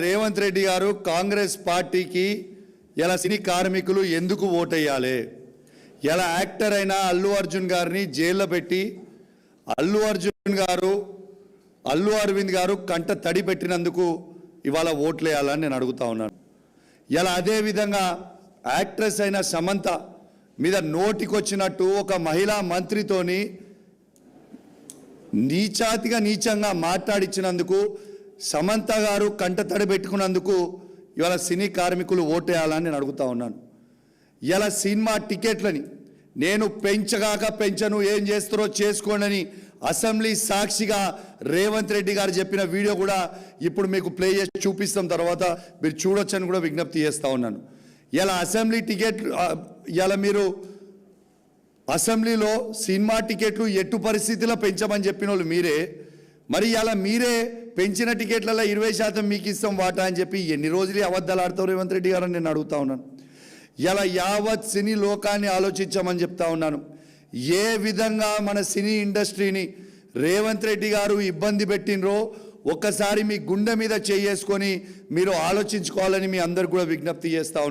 రేవంత్ రెడ్డి గారు కాంగ్రెస్ పార్టీకి ఇలా సినీ కార్మికులు ఎందుకు ఓటేయాలి? ఇలా యాక్టర్ అయిన అల్లు అర్జున్ గారిని జైల్లో పెట్టి అల్లు అర్జున్ గారు అల్లు అరవింద్ గారు కంట తడి పెట్టినందుకు ఇవాళ ఓట్లేయాలని నేను అడుగుతా ఉన్నాను. ఇలా అదేవిధంగా యాక్ట్రెస్ అయిన సమంత మీద నోటికొచ్చినట్టు ఒక మహిళా మంత్రితోని నీచంగా మాట్లాడించినందుకు సమంత గారు కంట తడి పెట్టుకున్నందుకు ఇవాళ సినీ కార్మికులు ఓటేయాలని నేను అడుగుతా ఉన్నాను. ఇలా సినిమా టికెట్లని నేను పెంచగాక పెంచను, ఏం చేస్తారో చేసుకోండి అసెంబ్లీ సాక్షిగా రేవంత్ రెడ్డి గారు చెప్పిన వీడియో కూడా ఇప్పుడు మీకు ప్లే చేసి చూపిస్తాం, తర్వాత మీరు చూడొచ్చని కూడా విజ్ఞప్తి చేస్తూ ఉన్నాను. ఇలా అసెంబ్లీ టికెట్ ఇలా మీరు అసెంబ్లీలో సినిమా టికెట్లు ఎట్టు పరిస్థితిలో పెంచమని చెప్పిన వాళ్ళు మీరే, మరి ఇలా మీరే పెంచిన టికెట్లలో 20% మీకు ఇస్తాం వాటా అని చెప్పి ఎన్ని రోజులు అబద్ధాలు ఆడతావు రేవంత్ రెడ్డి గారు అని నేను అడుగుతా ఉన్నాను. ఇలా యావత్ సినీ లోకాన్ని ఆలోచించమని చెప్తా ఉన్నాను. ఏ విధంగా మన సినీ ఇండస్ట్రీని రేవంత్ రెడ్డి గారు ఇబ్బంది పెట్టినరో ఒక్కసారి మీ గుండె మీద చేసుకొని మీరు ఆలోచించుకోవాలని మీ అందరు కూడా విజ్ఞప్తి చేస్తా ఉన్నాను.